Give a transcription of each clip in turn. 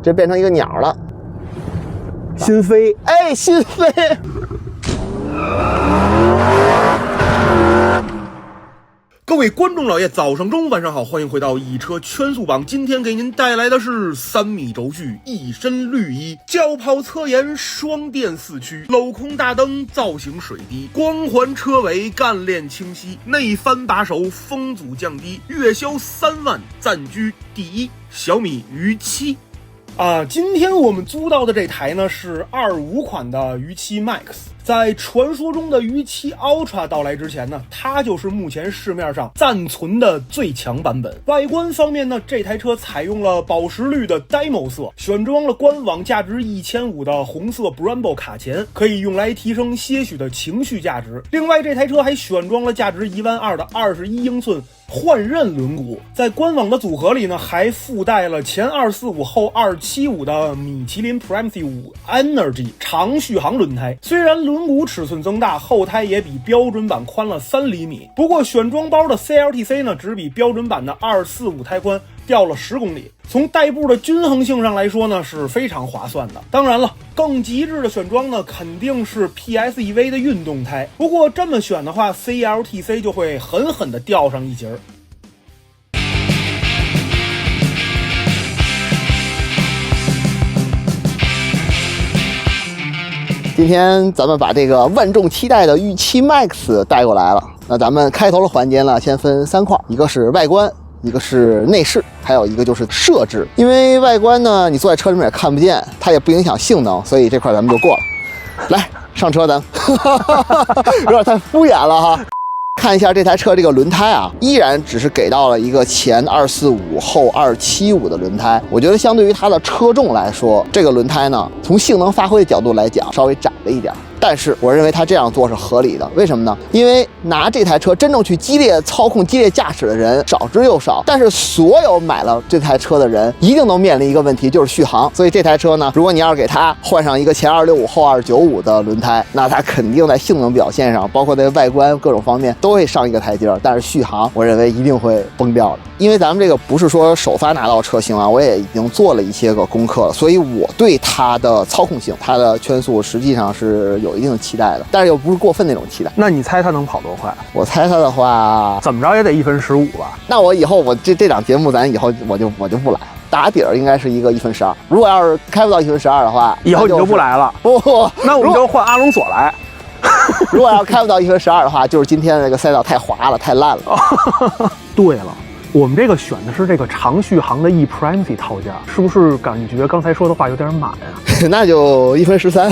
这变成一个鸟了，新飞，哎，新飞。各位观众老爷，早上中晚上好，欢迎回到一车圈速榜。今天给您带来的是3米轴距，一身绿衣，轿跑侧颜，双电4驱，镂空大灯，造型水滴，光环车尾，干练清晰，内翻把手，风阻降低，月销3万，暂居第1，小米鱼7。今天我们租到的这台呢是25款的鱼7 Max。在传说中的鱼7 Ultra 到来之前呢，它就是目前市面上暂存的最强版本。外观方面呢，这台车采用了宝石绿的 Demo 色，选装了官网价值1500的红色 Brembo 卡钳，可以用来提升些许的情绪价值。另外，这台车还选装了价值12000的21英寸换刃轮毂，在官网的组合里呢，还附带了前245后275的米其林 Primacy 5 Energy 长续航轮胎。虽然轮毂尺寸增大，后胎也比标准版宽了3厘米，不过选装包的 CLTC 呢，只比标准版的245胎宽掉了10公里。从代步的均衡性上来说呢，是非常划算的。当然了，更极致的选装呢，肯定是 PSEV 的运动胎。不过这么选的话 ，CLTC 就会狠狠地掉上一截儿。今天咱们把这个万众期待的鱼7 Max 带过来了。那咱们开头的环节呢，先分3块，一个是外观，一个是内饰，还有一个就是设置。因为外观呢，你坐在车里面也看不见，它也不影响性能，所以这块咱们就过了。来，上车咱有点太敷衍了哈。看一下这台车这个轮胎啊，依然只是给到了一个前245后275的轮胎。我觉得相对于它的车重来说，这个轮胎呢，从性能发挥的角度来讲，稍微窄了一点。但是我认为他这样做是合理的，为什么呢？因为拿这台车真正去激烈操控、激烈驾驶的人少之又少，但是所有买了这台车的人一定都面临一个问题，就是续航。所以这台车呢，如果你要是给它换上一个前265后295的轮胎，那它肯定在性能表现上，包括在外观各种方面都会上一个台阶，但是续航我认为一定会崩掉的。因为咱们这个不是说首发拿到车型啊，我也已经做了一些个功课了，所以我对它的操控性、它的圈速实际上是有一定的期待的，但是又不是过分那种期待。那你猜它能跑多快？我猜它的话，怎么着也得1分15吧。那我以后我这档节目咱以后我就不来了，打底儿应该是一个1分12。如果要是开不到1分12的话，以后你就不来了。不，那我们就换阿隆索来。如果要开不到1分12的话，就是今天的这个赛道太滑了，太烂了。对了，我们这个选的是这个长续航的 ePrimacy 套件，是不是感觉刚才说的话有点满啊？那就1分13。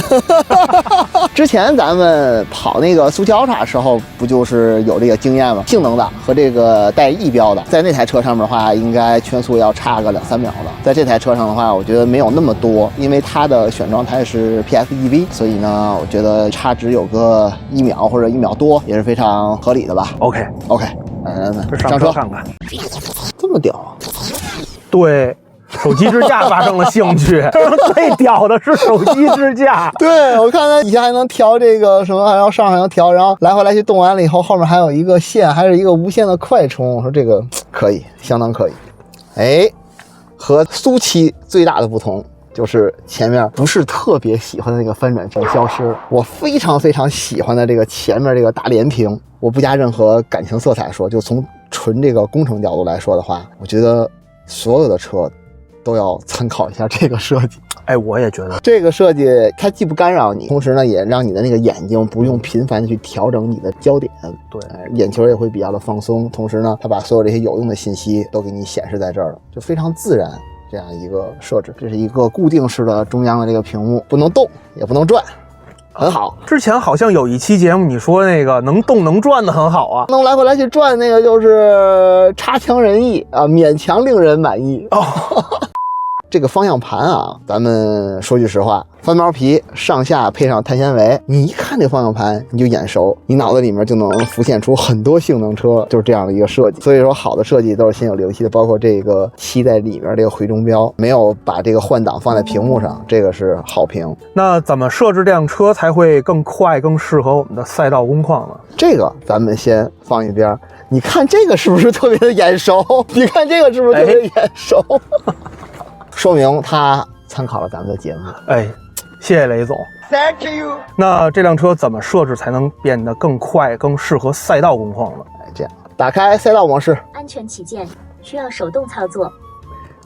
之前咱们跑那个苏七 Ultra 的时候，不就是有这个经验吗？性能的和这个带翼标的，在那台车上面的话，应该圈速要差个2-3秒的。在这台车上的话，我觉得没有那么多，因为它的选装胎是 PSEV， 所以呢，我觉得差值有个1秒或者1秒多，也是非常合理的吧。OK，上车看看，这么屌啊！对。手机支架发生了兴趣，最屌的是手机支架。对，我看它底下还能调这个什么，还要上还能调，然后来回来去动完了以后，后面还有一个线，还是一个无线的快充。我说这个可以，相当可以。哎，和苏七最大的不同就是前面不是特别喜欢的那个翻转屏消失，我非常非常喜欢的这个前面这个大连屏，我不加任何感情色彩说，就从纯这个工程角度来说的话，我觉得所有的车都要参考一下这个设计。哎，我也觉得这个设计它既不干扰你，同时呢也让你的那个眼睛不用频繁的去调整你的焦点，对，眼球也会比较的放松。同时呢，它把所有这些有用的信息都给你显示在这儿了，就非常自然这样一个设置。这是一个固定式的中央的这个屏幕，不能动也不能转，很好。之前好像有一期节目你说那个能动能转的很好啊，能来回来去转那个就是差强人意啊，勉强令人满意哦。这个方向盘啊，咱们说句实话，翻毛皮上下配上碳纤维，你一看这方向盘你就眼熟，你脑子里面就能浮现出很多性能车就是这样的一个设计。所以说好的设计都是先有灵犀的，包括这个漆在里面这个回中标，没有把这个换挡放在屏幕上，这个是好评。那怎么设置这辆车才会更快更适合我们的赛道工况呢？这个咱们先放一边，你看这个是不是特别的眼熟？你看这个是不是特别的眼熟？说明它参考了咱们的节目。哎，谢谢雷总。Thank you。那这辆车怎么设置才能变得更快、更适合赛道工况呢？哎，这样打开赛道模式，安全起见，需要手动操作。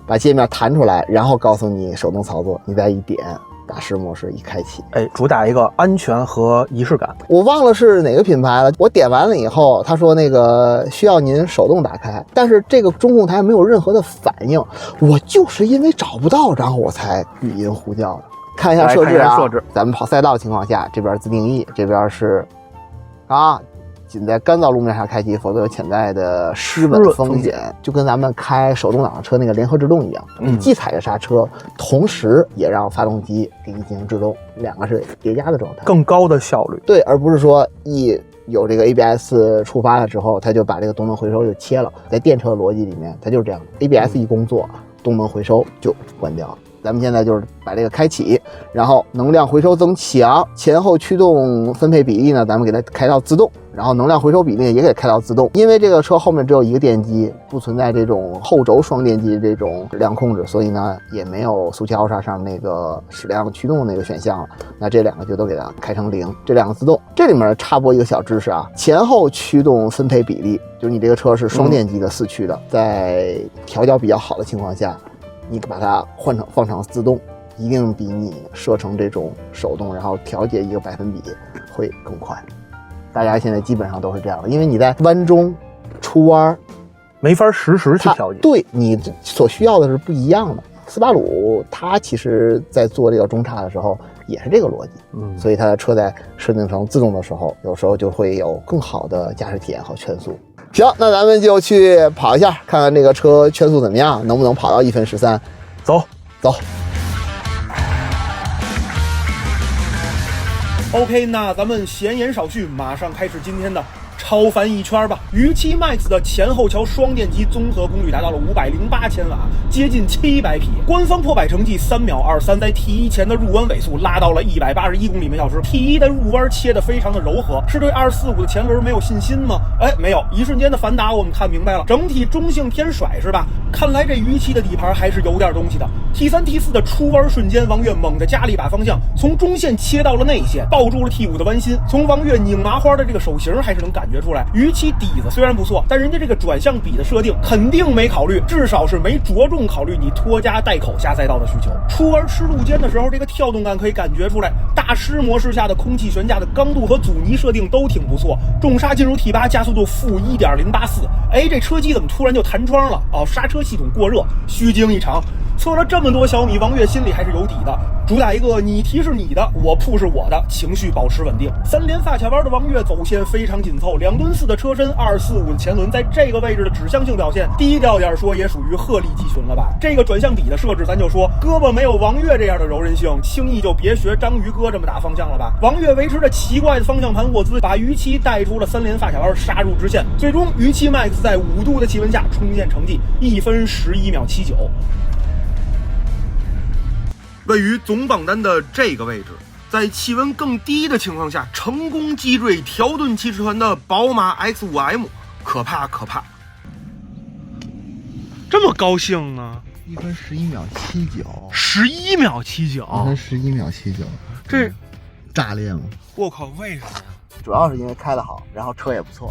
把界面弹出来，然后告诉你手动操作，你再一点，大师模式一开启。哎，主打一个安全和仪式感。我忘了是哪个品牌了，我点完了以后，他说那个需要您手动打开，但是这个中控台没有任何的反应，我就是因为找不到，然后我才语音呼叫的。看一下设置啊，咱们跑赛道情况下，这边自定义，这边是仅在干燥路面上开启，否则有潜在的失稳风险。就跟咱们开手动挡的车那个联合制动一样，你既踩着刹车，同时也让发动机给你进行制动，两个是叠加的状态，更高的效率。对，而不是说一有这个 ABS 触发了之后，它就把这个动能回收就切了。在电车的逻辑里面，它就是这样的 ，ABS 一工作，动能回收就关掉了。咱们现在就是把这个开启，然后能量回收增强，前后驱动分配比例呢，咱们给它开到自动，然后能量回收比例也给它开到自动。因为这个车后面只有一个电机，不存在这种后轴双电机这种量控制，所以呢也没有速七奥莎上那个矢量驱动那个选项了。那这两个就都给它开成0，这两个自动。这里面插播一个小知识啊，前后驱动分配比例，就是你这个车是双电机的4驱的，在调教比较好的情况下，你把它放成自动，一定比你设成这种手动，然后调节一个百分比会更快。大家现在基本上都是这样的，因为你在弯中出弯没法实时去调节，对你所需要的是不一样的。斯巴鲁它其实在做这个中叉的时候也是这个逻辑，所以它的车在设定成自动的时候，有时候就会有更好的驾驶体验和圈速。行，那咱们就去跑一下，看看这个车圈速怎么样，能不能跑到1分13。走。OK， 那咱们闲言少叙，马上开始今天的超凡一圈吧。与7 MAX 的前后桥双电机综合功率达到了508千瓦，接近700匹。官方破百成绩3秒23，在 T1 前的入弯尾速拉到了181公里每小时。T1 的入弯切得非常的柔和，是对245的前轮没有信心吗？哎，没有，一瞬间的反打我们看明白了，整体中性偏甩是吧？看来这与7的底盘还是有点东西的。T3 T4 的出弯瞬间，王悦猛地加了一把方向，从中线切到了内线，抱住了 T5 的弯心。从王悦拧麻花的这个手型还是能感觉出来，与7底子虽然不错，但人家这个转向比的设定肯定没考虑，至少是没着重考虑你拖加带口下赛道的需求。出弯吃路肩的时候，这个跳动感可以感觉出来。大师模式下的空气悬架的刚度和阻尼设定都挺不错，重刹进入 T8，加速度-1.084。哎，这车机怎么突然就弹窗了？哦，刹车系统过热，虚惊一场。测了这么多小米，王悦心里还是有底的，主打一个你提是你的，我铺是我的，情绪保持稳定。3连发卡弯的王悦走线非常紧凑，2吨4的车身，245的前轮，在这个位置的指向性表现，低调点说也属于鹤立鸡群了吧。这个转向比的设置，咱就说胳膊没有王悦这样的柔韧性，轻易就别学章鱼哥这么打方向了吧。王悦维持着奇怪的方向盘握姿，把与7带出了3连发卡弯，杀入直线。最终与7 MAX 在5度的气温下冲线成绩1分11秒79。位于总榜单的这个位置，在气温更低的情况下，成功击坠条顿汽车团的宝马 X5M， 可怕可怕！这么高兴呢？1分11秒79，11秒79，1分11秒79，这炸裂吗？我靠，为什么呀？主要是因为开得好，然后车也不错，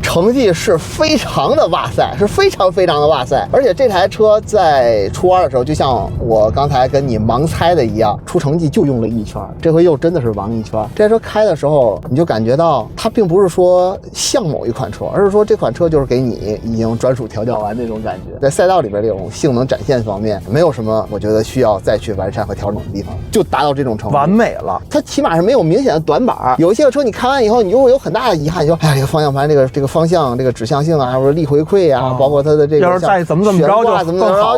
成绩是非常的哇塞，是非常的哇塞。而且这台车在出弯的时候，就像我刚才跟你盲猜的一样，出成绩就用了1圈，这回又真的是王1圈。这台车开的时候，你就感觉到它并不是说像某一款车，而是说这款车就是给你已经专属调教完那种感觉。在赛道里边这种性能展现方面，没有什么我觉得需要再去完善和调整的地方，就达到这种程度，完美了。它起码是没有明显的短板。有一些车你看完以后，你就会有很大的遗憾，你说哎呀，这个方向盘这个方向这个指向性啊，或者力回馈啊，包括它的这个要是再怎么着就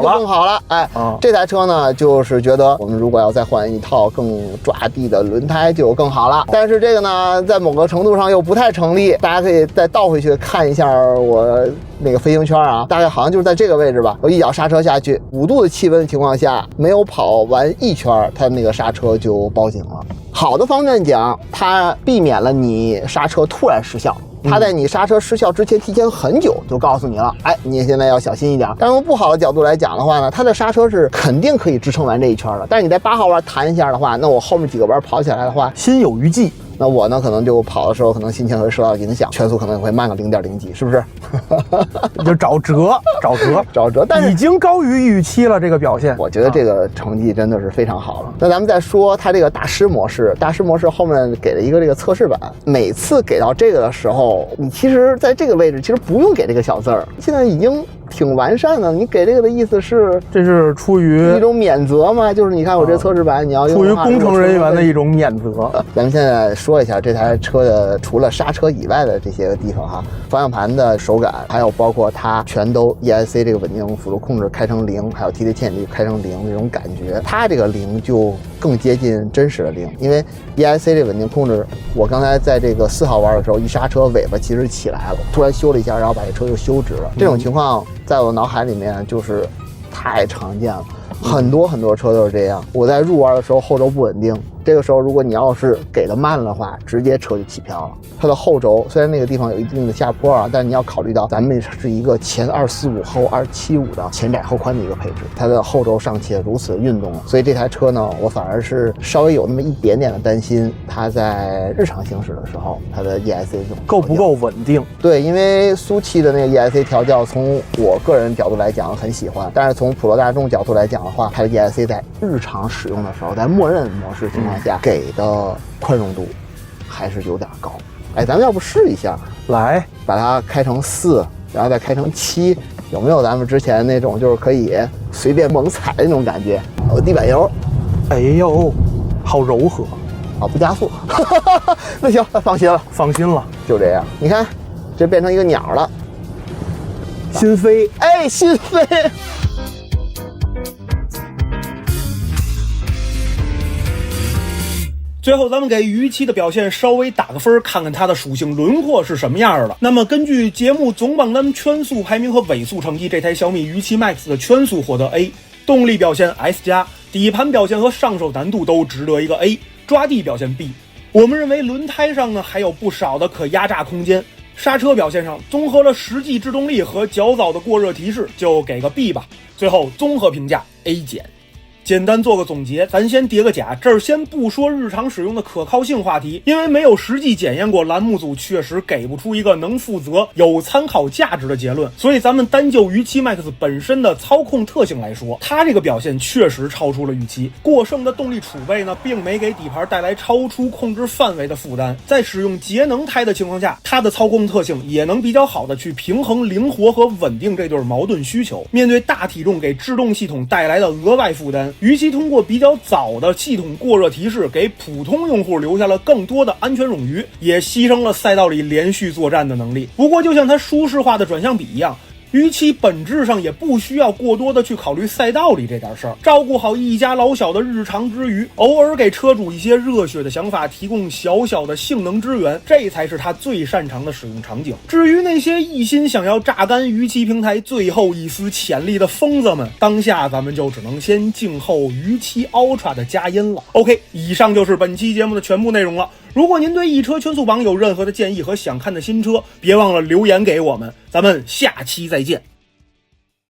更好了。哎，这台车呢，就是觉得我们如果要再换一套更抓地的轮胎就更好了。但是这个呢，在某个程度上又不太成立。大家可以再倒回去看一下我那个飞行圈啊，大概好像就是在这个位置吧。我一脚刹车下去，5度的气温的情况下，没有跑完1圈，它那个刹车就报警了。好的方面讲，它避免了你刹车突然失效，它在你刹车失效之前提前很久就告诉你了，哎，你现在要小心一点。但从不好的角度来讲的话呢，它的刹车是肯定可以支撑完这一圈的，但是你在8号弯弹一下的话，那我后面几个弯跑起来的话心有余悸。那我呢，可能就跑的时候，可能心情会受到影响，圈速可能会慢个0.0几，是不是？就找辙，但是已经高于预期了。这个表现，我觉得这个成绩真的是非常好了。那咱们再说它这个大师模式，大师模式后面给了一个这个测试版，每次给到这个的时候，你其实在这个位置其实不用给这个小字儿，现在已经挺完善的。你给这个的意思是，这是出于一种免责嘛？就是你看我这测试版，你要用出于工程人员的一种免责。咱们现在说一下这台车的除了刹车以外的这些个地方哈，方向盘的手感，还有包括它全都 ESC 这个稳定辅助控制开成0，还有TC牵引力开成0这种感觉，它这个0就更接近真实的0，因为 ESC 这稳定控制，我刚才在这个4号弯的时候一刹车，尾巴其实起来了，突然修了一下，然后把这车又修直了。这种情况在我脑海里面就是太常见了。很多车都是这样，我在入弯的时候后轴不稳定，这个时候如果你要是给的慢了的话，直接车就起飘了。它的后轴虽然那个地方有一定的下坡啊，但你要考虑到咱们是一个前245后275的前窄后宽的一个配置，它的后轴尚且如此运动，所以这台车呢，我反而是稍微有那么一点点的担心，它在日常行驶的时候，它的 ESC 这种够不够稳定？对，因为苏七的那个 ESC 调教，从我个人角度来讲很喜欢，但是从普罗大众角度来讲的话，它的 ESC 在日常使用的时候，在默认模式情况下给的宽容度还是有点高。哎，咱们要不试一下，来把它开成4，然后再开成7，有没有咱们之前那种就是可以随便猛踩的那种感觉？地板油，哎呦，好柔和啊，不加速。那行，放心了，就这样。你看，这变成一个鸟了，心飞，哎，心飞。最后咱们给逾期的表现稍微打个分，看看它的属性轮廓是什么样的。那么根据节目总榜单圈速排名和尾速成绩，这台小米逾期 Max 的圈速获得 A， 动力表现 S+， 底盘表现和上手难度都值得一个 A， 抓地表现 B。 我们认为轮胎上呢还有不少的可压榨空间，刹车表现上综合了实际制动力和较早的过热提示，就给个 B 吧。最后综合评价 A-。简单做个总结，咱先叠个甲，这儿先不说日常使用的可靠性话题，因为没有实际检验过，栏目组确实给不出一个能负责、有参考价值的结论。所以咱们单就逾期 Max 本身的操控特性来说，它这个表现确实超出了预期。过剩的动力储备呢，并没给底盘带来超出控制范围的负担。在使用节能胎的情况下，它的操控特性也能比较好的去平衡灵活和稳定这对矛盾需求。面对大体重给制动系统带来的额外负担，逾期通过比较早的系统过热提示，给普通用户留下了更多的安全冗余，也牺牲了赛道里连续作战的能力。不过就像它舒适化的转向比一样，逾期本质上也不需要过多的去考虑赛道里这点事儿，照顾好一家老小的日常之余，偶尔给车主一些热血的想法，提供小小的性能支援，这才是他最擅长的使用场景。至于那些一心想要榨干逾期平台最后一丝潜力的疯子们，当下咱们就只能先静候逾期 Ultra 的佳音了。 OK， 以上就是本期节目的全部内容了。如果您对一车圈速榜有任何的建议和想看的新车，别忘了留言给我们，咱们下期再见。